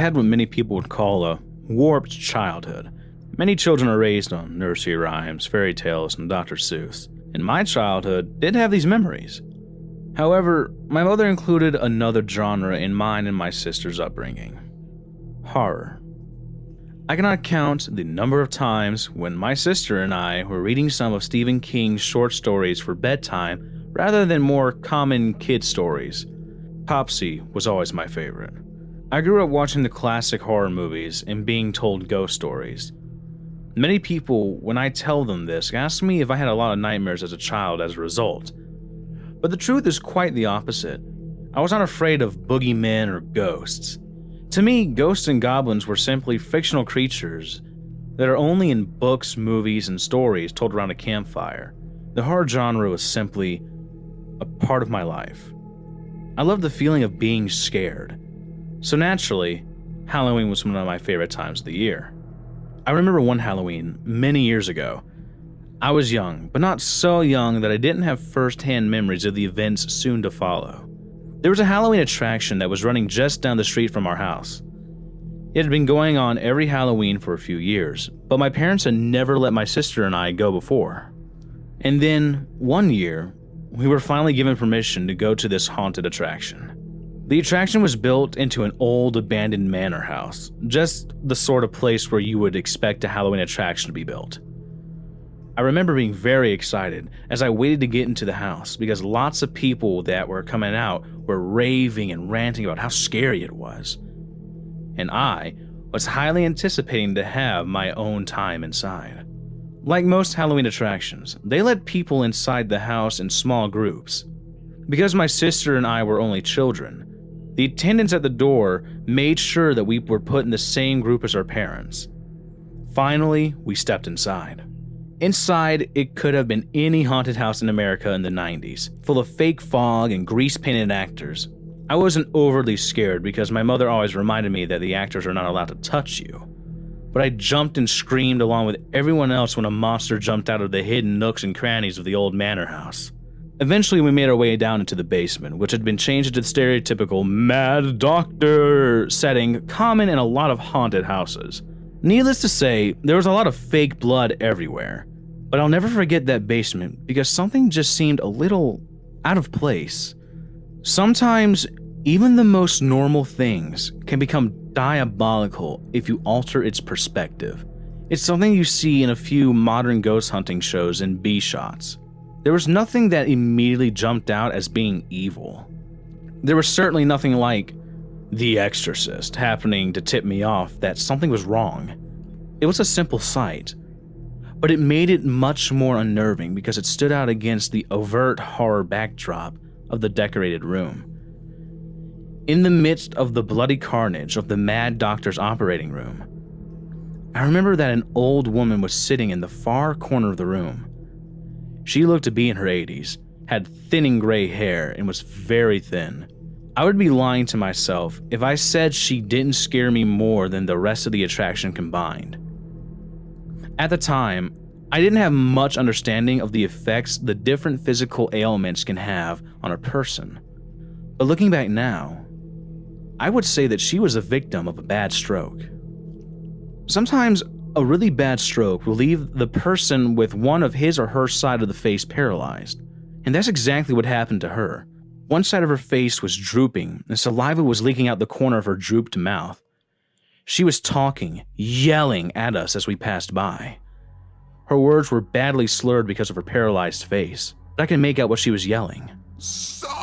had what many people would call a warped childhood. Many children are raised on nursery rhymes, fairy tales, and Dr. Seuss, and my childhood did have these memories. However, my mother included another genre in mine and my sister's upbringing: horror. I cannot count the number of times when my sister and I were reading some of Stephen King's short stories for bedtime rather than more common kid stories. Popsy was always my favorite. I grew up watching the classic horror movies and being told ghost stories. Many people, when I tell them this, ask me if I had a lot of nightmares as a child as a result. But the truth is quite the opposite. I was not afraid of boogeymen or ghosts. To me, ghosts and goblins were simply fictional creatures that are only in books, movies, and stories told around a campfire. The horror genre was simply a part of my life. I loved the feeling of being scared. So naturally, Halloween was one of my favorite times of the year. I remember one Halloween many years ago. I was young, but not so young that I didn't have first-hand memories of the events soon to follow. There was a Halloween attraction that was running just down the street from our house. It had been going on every Halloween for a few years, but my parents had never let my sister and I go before. And then, one year, we were finally given permission to go to this haunted attraction. The attraction was built into an old abandoned manor house, just the sort of place where you would expect a Halloween attraction to be built. I remember being very excited as I waited to get into the house because lots of people that were coming out were raving and ranting about how scary it was. And I was highly anticipating to have my own time inside. Like most Halloween attractions, they let people inside the house in small groups. Because my sister and I were only children, the attendants at the door made sure that we were put in the same group as our parents. Finally, we stepped inside. Inside, it could have been any haunted house in America in the 90s, full of fake fog and grease-painted actors. I wasn't overly scared because my mother always reminded me that the actors are not allowed to touch you. But I jumped and screamed along with everyone else when a monster jumped out of the hidden nooks and crannies of the old manor house. Eventually, we made our way down into the basement, which had been changed into the stereotypical mad doctor setting common in a lot of haunted houses. Needless to say, there was a lot of fake blood everywhere. But I'll never forget that basement because something just seemed a little out of place. Sometimes, even the most normal things can become diabolical if you alter its perspective. It's something you see in a few modern ghost hunting shows and B-shots. There was nothing that immediately jumped out as being evil. There was certainly nothing like The Exorcist happening to tip me off that something was wrong. It was a simple sight, but it made it much more unnerving because it stood out against the overt horror backdrop of the decorated room. In the midst of the bloody carnage of the mad doctor's operating room, I remember that an old woman was sitting in the far corner of the room. She looked to be in her 80s, had thinning gray hair, and was very thin. I would be lying to myself if I said she didn't scare me more than the rest of the attraction combined. At the time, I didn't have much understanding of the effects the different physical ailments can have on a person. But looking back now, I would say that she was a victim of a bad stroke. Sometimes a really bad stroke will leave the person with one of his or her side of the face paralyzed. And that's exactly what happened to her. One side of her face was drooping, and saliva was leaking out the corner of her drooped mouth. She was talking, yelling at us as we passed by. Her words were badly slurred because of her paralyzed face, but I could make out what she was yelling. Stop!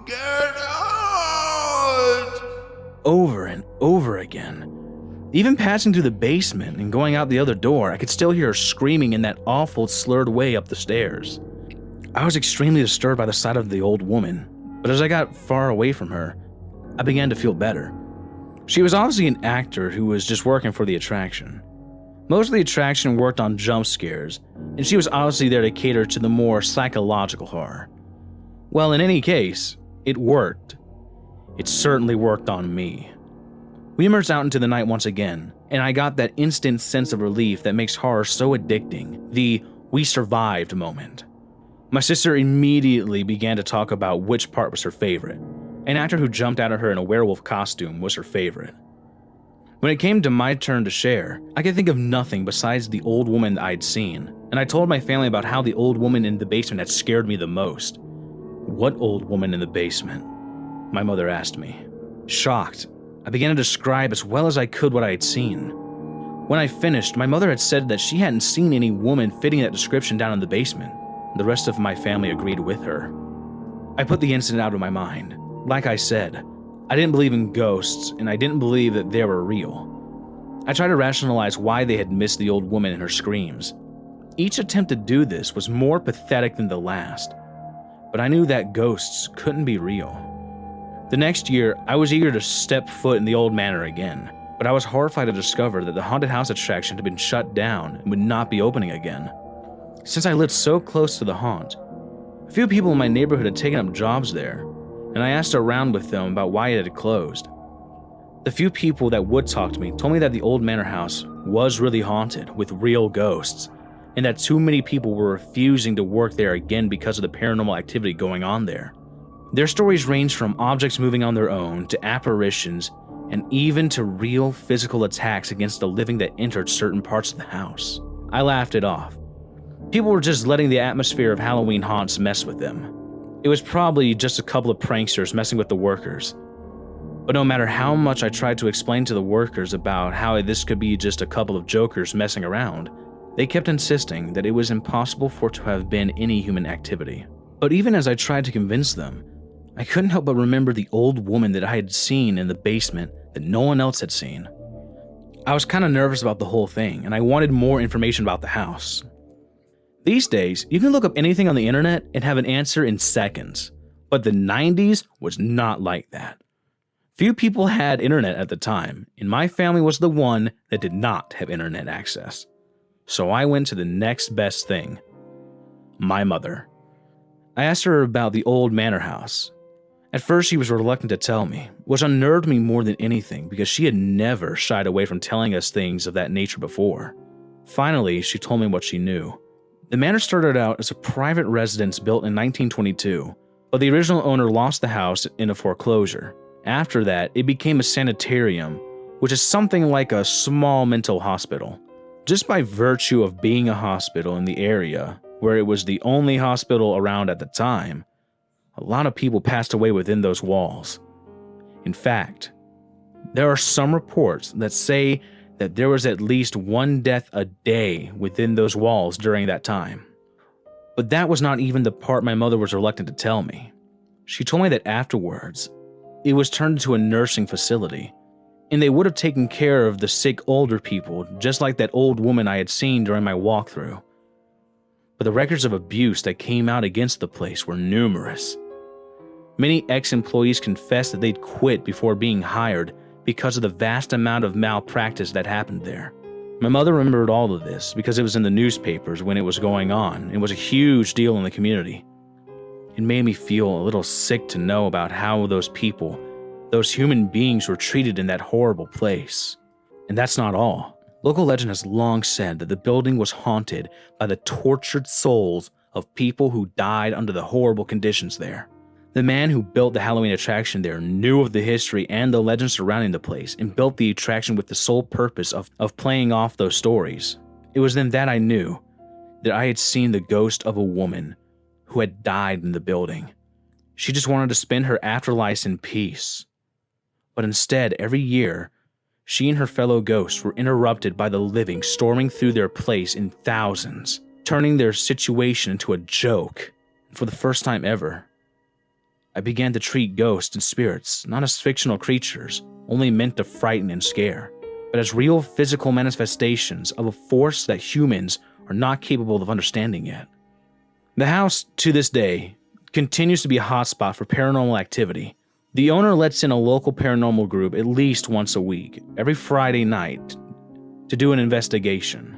Get out! Over and over again. Even passing through the basement and going out the other door, I could still hear her screaming in that awful, slurred way up the stairs. I was extremely disturbed by the sight of the old woman, but as I got far away from her, I began to feel better. She was obviously an actor who was just working for the attraction. Most of the attraction worked on jump scares, and she was obviously there to cater to the more psychological horror. Well, in any case, it worked. It certainly worked on me. We emerged out into the night once again, and I got that instant sense of relief that makes horror so addicting, the "we survived" moment. My sister immediately began to talk about which part was her favorite. An actor who jumped out at her in a werewolf costume was her favorite. When it came to my turn to share, I could think of nothing besides the old woman I'd seen, and I told my family about how the old woman in the basement had scared me the most. "What old woman in the basement?" my mother asked me. Shocked, I began to describe as well as I could what I had seen. When I finished, my mother had said that she hadn't seen any woman fitting that description down in the basement. The rest of my family agreed with her. I put the incident out of my mind. Like I said, I didn't believe in ghosts, and I didn't believe that they were real. I tried to rationalize why they had missed the old woman and her screams. Each attempt to do this was more pathetic than the last, but I knew that ghosts couldn't be real. The next year, I was eager to step foot in the old manor again, but I was horrified to discover that the haunted house attraction had been shut down and would not be opening again. Since I lived so close to the haunt, a few people in my neighborhood had taken up jobs there, and I asked around with them about why it had closed. The few people that would talk to me told me that the old manor house was really haunted with real ghosts, and that too many people were refusing to work there again because of the paranormal activity going on there. Their stories ranged from objects moving on their own to apparitions, and even to real physical attacks against the living that entered certain parts of the house. I laughed it off. People were just letting the atmosphere of Halloween haunts mess with them. It was probably just a couple of pranksters messing with the workers. But no matter how much I tried to explain to the workers about how this could be just a couple of jokers messing around, they kept insisting that it was impossible for it to have been any human activity. But even as I tried to convince them, I couldn't help but remember the old woman that I had seen in the basement that no one else had seen. I was kind of nervous about the whole thing, and I wanted more information about the house. These days, you can look up anything on the internet and have an answer in seconds, but the 90s was not like that. Few people had internet at the time, and my family was the one that did not have internet access. So I went to the next best thing: my mother. I asked her about the old manor house. At first, she was reluctant to tell me, which unnerved me more than anything because she had never shied away from telling us things of that nature before. Finally, she told me what she knew. The manor started out as a private residence built in 1922, but the original owner lost the house in a foreclosure. After that, it became a sanitarium, which is something like a small mental hospital. Just by virtue of being a hospital in the area, where it was the only hospital around at the time, a lot of people passed away within those walls. In fact, there are some reports that say that there was at least one death a day within those walls during that time. But that was not even the part my mother was reluctant to tell me. She told me that afterwards, it was turned into a nursing facility, and they would have taken care of the sick older people just like that old woman I had seen during my walkthrough. But the records of abuse that came out against the place were numerous. Many ex-employees confessed that they'd quit before being hired because of the vast amount of malpractice that happened there. My mother remembered all of this because it was in the newspapers when it was going on and was a huge deal in the community. It made me feel a little sick to know about how those people, those human beings, were treated in that horrible place. And that's not all. Local legend has long said that the building was haunted by the tortured souls of people who died under the horrible conditions there. The man who built the Halloween attraction there knew of the history and the legends surrounding the place and built the attraction with the sole purpose of playing off those stories. It was then that I knew that I had seen the ghost of a woman who had died in the building. She just wanted to spend her afterlife in peace. But instead, every year, she and her fellow ghosts were interrupted by the living storming through their place in thousands, turning their situation into a joke. And for the first time ever, I began to treat ghosts and spirits not as fictional creatures, only meant to frighten and scare, but as real physical manifestations of a force that humans are not capable of understanding yet. The house, to this day, continues to be a hotspot for paranormal activity. The owner lets in a local paranormal group at least once a week, every Friday night, to do an investigation.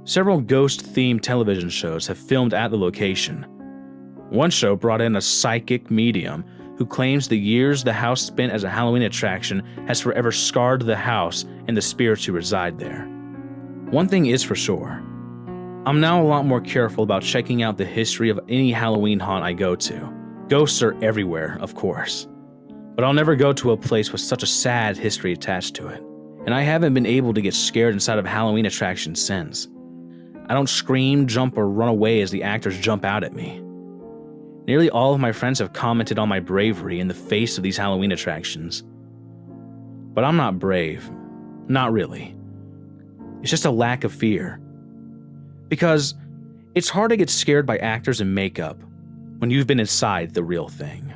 Several ghost-themed television shows have filmed at the location. One show brought in a psychic medium who claims the years the house spent as a Halloween attraction has forever scarred the house and the spirits who reside there. One thing is for sure, I'm now a lot more careful about checking out the history of any Halloween haunt I go to. Ghosts are everywhere, of course, but I'll never go to a place with such a sad history attached to it, and I haven't been able to get scared inside of Halloween attractions since. I don't scream, jump, or run away as the actors jump out at me. Nearly all of my friends have commented on my bravery in the face of these Halloween attractions. But I'm not brave. Not really. It's just a lack of fear. Because it's hard to get scared by actors and makeup when you've been inside the real thing.